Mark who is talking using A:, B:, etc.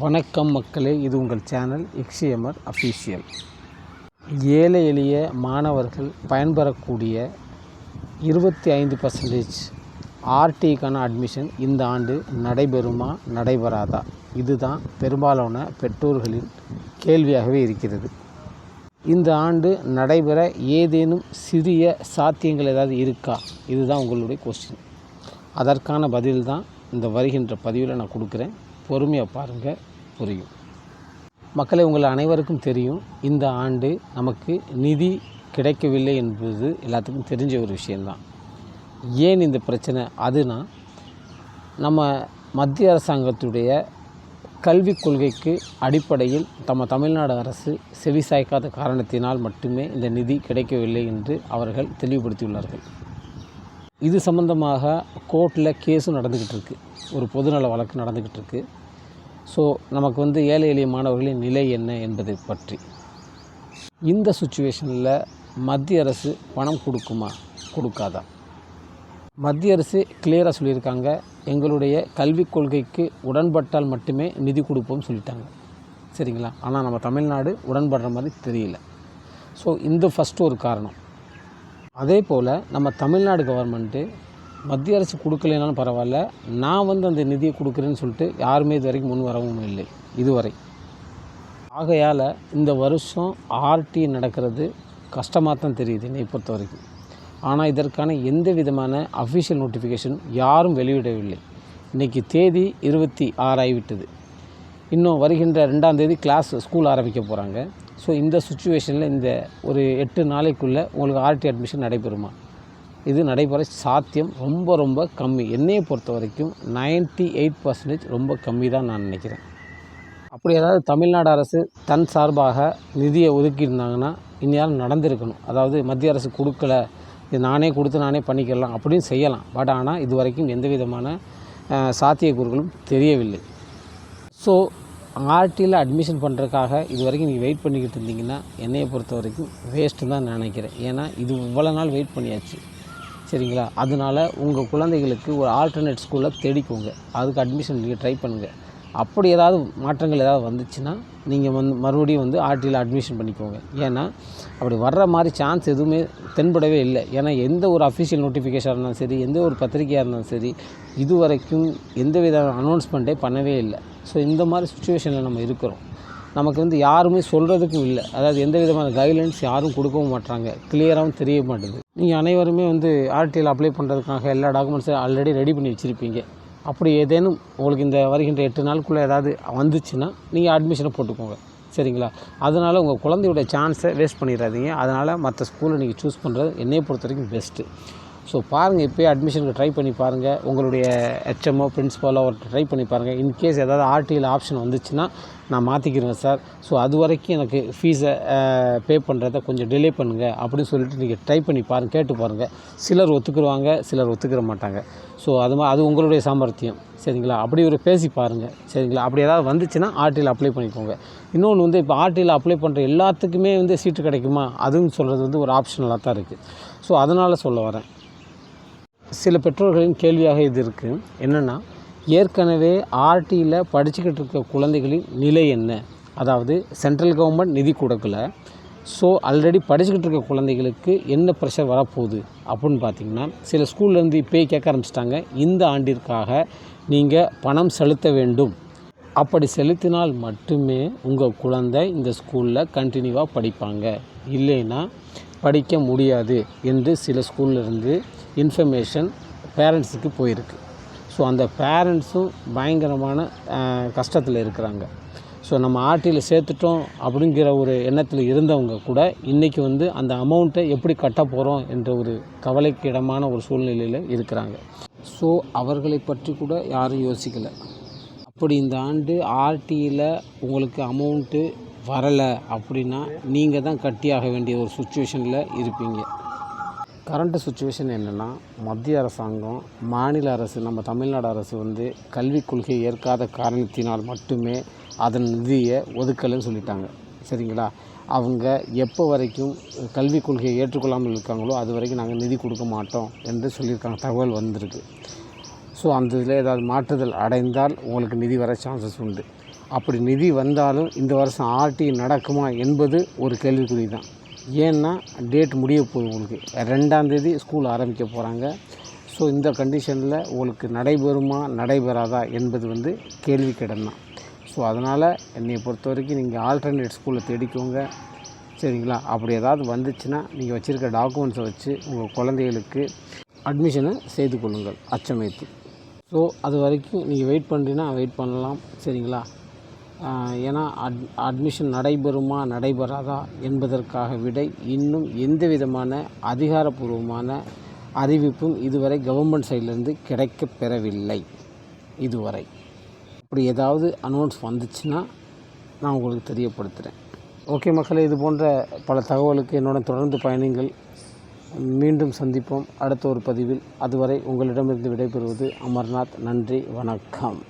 A: வணக்கம் மக்களே, இது உங்கள் சேனல் XMR அஃபீஷியல். ஏழை எளிய மாணவர்கள் பயன்பெறக்கூடிய 25% ஆர்டிக்கான அட்மிஷன் இந்த ஆண்டு நடைபெறுமா நடைபெறாதா? இதுதான் பெரும்பாலான பெற்றோர்களின் கேள்வியாகவே இருக்கிறது. இந்த ஆண்டு நடைபெற ஏதேனும் சிறிய சாத்தியங்கள் ஏதாவது இருக்கா? இதுதான் உங்களுடைய கொஸ்டின். அதற்கான பதில் தான் இந்த வருகின்ற பதிவில் நான் கொடுக்குறேன். பொறுமையாக பாருங்கள், புரியும். மக்களை உங்கள் அனைவருக்கும் தெரியும், இந்த ஆண்டு நமக்கு நிதி கிடைக்கவில்லை என்பது எல்லாத்துக்கும் தெரிஞ்ச ஒரு விஷயந்தான். ஏன் இந்த பிரச்சனை? அதுனா நம்ம மத்திய அரசாங்கத்துடைய கல்விக் கொள்கைக்கு அடிப்படையில் தமிழ்நாடு அரசு செவிசாய்க்காத காரணத்தினால் மட்டுமே இந்த நிதி கிடைக்கவில்லை என்று அவர்கள் தெளிவுபடுத்தியுள்ளார்கள். இது சம்பந்தமாக கோர்ட்டில் கேஸும் நடந்துக்கிட்டு இருக்குது, ஒரு பொதுநல வழக்கு நடந்துக்கிட்டு இருக்குது. ஸோ நமக்கு ஏழை எளிய மாணவர்களின் நிலை என்ன என்பதை பற்றி இந்த சுச்சுவேஷனில் மத்திய அரசு பணம் கொடுக்குமா கொடுக்காதா? மத்திய அரசு கிளியராக சொல்லியிருக்காங்க, எங்களுடைய கல்விக் கொள்கைக்கு உடன்பட்டால் மட்டுமே நிதி கொடுப்போம்னு சொல்லிட்டாங்க. சரிங்களா? ஆனால் நம்ம தமிழ்நாடு உடன்படுற மாதிரி தெரியல. ஸோ இந்த ஃபஸ்ட்டு ஒரு காரணம். அதே போல் நம்ம தமிழ்நாடு கவர்மெண்ட்டு மத்திய அரசு கொடுக்கலைனாலும் பரவாயில்ல, நான் அந்த நிதியை கொடுக்குறேன்னு சொல்லிட்டு யாருமே இது வரைக்கும் முன் வரவும் இல்லை இதுவரை. ஆகையால் இந்த வருஷம் ஆர்டி நடக்கிறது கஷ்டமாக தான் தெரியுது என்னை பொறுத்த வரைக்கும். ஆனால் இதற்கான எந்த விதமான அஃபிஷியல் நோட்டிஃபிகேஷன் யாரும் வெளியிடவில்லை. இன்றைக்கி தேதி 26 ஆகிவிட்டது. இன்னும் வருகின்ற 2ஆம் தேதி ஸ்கூல் ஆரம்பிக்க போகிறாங்க. ஸோ இந்த சுச்சுவேஷனில் இந்த ஒரு 8 நாளைக்குள்ளே உங்களுக்கு ஆர்டி அட்மிஷன் நடைபெறுமா? இது நடைபெற சாத்தியம் ரொம்ப ரொம்ப கம்மி. என்னையை பொறுத்த வரைக்கும் 98% ரொம்ப கம்மி தான் நான் நினைக்கிறேன். அப்படி ஏதாவது தமிழ்நாடு அரசு தன் சார்பாக நிதியை ஒதுக்கியிருந்தாங்கன்னா இந்நேரம் நடந்திருக்கணும். அதாவது மத்திய அரசு கொடுக்கல, இது நானே கொடுத்து நானே பண்ணிக்கலாம் அப்படின்னு செய்யலாம். பட் ஆனால் இது வரைக்கும் எந்த விதமான சாத்தியக்கூறுகளும் தெரியவில்லை. ஸோ ஆர்டியில் அட்மிஷன் பண்ணுறதுக்காக இது வரைக்கும் நீங்கள் வெயிட் பண்ணிக்கிட்டு இருந்தீங்கன்னா என்னையை பொறுத்த வரைக்கும் வேஸ்ட்டு தான் நினைக்கிறேன். ஏன்னா இது இவ்வளோ நாள் வெயிட் பண்ணியாச்சு. சரிங்களா? அதனால் உங்கள் குழந்தைகளுக்கு ஒரு ஆல்டர்னேட் ஸ்கூலில் தேடிக்கோங்க. அதுக்கு அட்மிஷன் நீங்கள் ட்ரை பண்ணுங்கள். அப்படி ஏதாவது மாற்றங்கள் ஏதாவது வந்துச்சுன்னா நீங்கள் மறுபடியும் ஆர்டியில் அட்மிஷன் பண்ணிக்கோங்க. ஏன்னா அப்படி வர்ற மாதிரி சான்ஸ் எதுவுமே தென்படவே இல்லை. ஏன்னா எந்த ஒரு அஃபிஷியல் நோட்டிஃபிகேஷனாக இருந்தாலும் சரி, எந்த ஒரு பத்திரிகையாக இருந்தாலும் சரி, இது வரைக்கும் எந்த வித அனௌன்ஸ்மெண்ட்டே பண்ணவே இல்லை. ஸோ இந்த மாதிரி சுச்சுவேஷனில் நம்ம இருக்கிறோம். நமக்கு யாருமே சொல்கிறதுக்கும் இல்லை. அதாவது எந்த விதமான கைட்லைன்ஸ் யாரும் கொடுக்கவும் மாட்டாங்க, கிளியராகவும் தெரிய மாட்டேங்குது. நீங்கள் அனைவருமே ஆர்டியில் அப்ளை பண்ணுறதுக்காக எல்லா டாக்குமெண்ட்ஸும் ஆல்ரெடி ரெடி பண்ணி வச்சுருப்பீங்க. அப்படி ஏதேனும் உங்களுக்கு இந்த வருகின்ற 8 நாளுக்குள்ளே ஏதாவது வந்துச்சுன்னா நீங்கள் அட்மிஷனை போட்டுக்கோங்க. சரிங்களா? அதனால் உங்கள் குழந்தையோட சான்ஸை வேஸ்ட் பண்ணிடாதீங்க. அதனால் மற்ற ஸ்கூலை நீங்கள் சூஸ் பண்ணுறது என்னையை பொறுத்த வரைக்கும் பெஸ்ட்டு. ஸோ பாருங்கள், இப்போயே அட்மிஷனுக்கு ட்ரை பண்ணி பாருங்கள். உங்களுடைய HMO பிரின்ஸிபாலோ அவர்கிட்ட ட்ரை பண்ணி பாருங்கள். இன்கேஸ் ஏதாவது ஆர்டியில் ஆப்ஷன் வந்துச்சுன்னா நான் மாற்றிக்கிறேன் சார், ஸோ அது வரைக்கும் எனக்கு ஃபீஸை பே பண்ணுறத கொஞ்சம் டிலே பண்ணுங்கள் அப்படின்னு சொல்லிட்டு நீங்கள் ட்ரை பண்ணி பாருங்கள், கேட்டு பாருங்கள். சிலர் ஒத்துக்குருவாங்க, சிலர் ஒத்துக்கிற மாட்டாங்க. ஸோ அது உங்களுடைய சாமர்த்தியம். சரிங்களா? அப்படி ஒரு பேசி பாருங்கள். சரிங்களா? அப்படி ஏதாவது வந்துச்சுன்னா ஆர்டியில் அப்ளை பண்ணிக்கோங்க. இன்னொன்று இப்போ ஆர்டியில் அப்ளை பண்ணுற எல்லாத்துக்குமே சீட்டு கிடைக்குமா அதுன்னு சொல்கிறது ஒரு ஆப்ஷனலாக தான் இருக்குது. ஸோ அதனால் சொல்ல வரேன். சில பெற்றோர்களின் கேள்வியாக இது இருக்குது. என்னென்னா, ஏற்கனவே ஆர்டியில் படிச்சுக்கிட்டு இருக்க குழந்தைகளின் நிலை என்ன? அதாவது சென்ட்ரல் கவர்மெண்ட் நிதி கொடுக்கல, ஸோ ஆல்ரெடி படிச்சுக்கிட்டு இருக்க குழந்தைகளுக்கு என்ன ப்ரெஷர் வரப்போகுது அப்படின்னு பார்த்திங்கன்னா, சில ஸ்கூல்லேருந்து இப்போயே கேட்க ஆரம்பிச்சிட்டாங்க, இந்த ஆண்டிற்காக நீங்கள் பணம் செலுத்த வேண்டும். அப்படி செலுத்தினால் மட்டுமே உங்கள் குழந்தை இந்த ஸ்கூலில் கண்டினியூவாக படிப்பாங்க, இல்லைன்னா படிக்க முடியாது என்று சில ஸ்கூல்லேருந்து இன்ஃபர்மேஷன் பேரண்ட்ஸுக்கு போயிருக்கு. ஸோ அந்த பேரண்ட்ஸும் பயங்கரமான கஷ்டத்தில் இருக்கிறாங்க. ஸோ நம்ம ஆர்டியில் சேர்த்துட்டோம் அப்படிங்கிற ஒரு எண்ணத்தில் இருந்தவங்க கூட இன்றைக்கி அந்த அமௌண்ட்டை எப்படி கட்ட போகிறோம் என்ற ஒரு கவலைக்கு இடமான ஒரு சூழ்நிலையில் இருக்கிறாங்க. ஸோ அவர்களை பற்றி கூட யாரும் யோசிக்கலை. அப்படி இந்த ஆண்டு ஆர்டியில் உங்களுக்கு அமௌண்ட்டு வரலை அப்படின்னா நீங்கள் தான் கட்டியாக வேண்டிய ஒரு சுச்சுவேஷனில் இருப்பீங்க. கரண்ட்டு சுச்சுவேஷன் என்னென்னா, மத்திய அரசாங்கம், மாநில அரசு, நம்ம தமிழ்நாடு அரசு கல்விக் கொள்கையை ஏற்காத காரணத்தினால் மட்டுமே அதன் நிதியை ஒதுக்கலைன்னு சொல்லிட்டாங்க. சரிங்களா? அவங்க எப்போ வரைக்கும் கல்விக் கொள்கையை ஏற்றுக்கொள்ளாமல் இருக்காங்களோ அது வரைக்கும் நாங்கள் நிதி கொடுக்க மாட்டோம் என்று சொல்லியிருக்காங்க. தகவல் வந்திருக்கு. ஸோ அந்த இதில் ஏதாவது மாற்றுதல் அடைந்தால் உங்களுக்கு நிதி வர சான்சஸ் உண்டு. அப்படி நிதி வந்தாலும் இந்த வருஷம் ஆர்டி நடக்குமா என்பது ஒரு கேள்விக்குறி தான். ஏன்னா டேட் முடிய போகுது, உங்களுக்கு 2ஆம் தேதி ஸ்கூல் ஆரம்பிக்க போகிறாங்க. ஸோ இந்த கண்டிஷனில் உங்களுக்கு நடைபெறுமா நடைபெறாதா என்பது கேள்விக்கிடம் தான். ஸோ அதனால் என்னை பொறுத்த வரைக்கும் நீங்கள் ஆல்டர்னேட் ஸ்கூலில் தேடிக்கோங்க, சரிங்களா? அப்படி ஏதாவது வந்துச்சுன்னா நீங்கள் வச்சுருக்க டாக்குமெண்ட்ஸை வச்சு உங்கள் குழந்தைகளுக்கு அட்மிஷனை செய்து கொள்ளுங்கள் அச்சமயத்து. ஸோ அது வரைக்கும் நீங்கள் வெயிட் பண்ணுறீங்கன்னா வெயிட் பண்ணலாம், சரிங்களா? ஏன்னா அட்மிஷன் நடைபெறுமா நடைபெறாதா என்பதற்காக விடை இன்னும் எந்த விதமான அதிகாரப்பூர்வமான அறிவிப்பும் இதுவரை கவர்மெண்ட் சைட்லேருந்து கிடைக்கப் பெறவில்லை இதுவரை. அப்படி ஏதாவது அனௌன்ஸ் வந்துச்சுன்னா நான் உங்களுக்கு தெரியப்படுத்துகிறேன். ஓகே மக்களே, இது போன்ற பல தகவலுக்கு என்னுடன் தொடர்ந்து பயணிங்கள். மீண்டும் சந்திப்போம் அடுத்த ஒரு பதிவில். அதுவரை உங்களிடமிருந்து விடைபெறுவது அமர்நாத். நன்றி, வணக்கம்.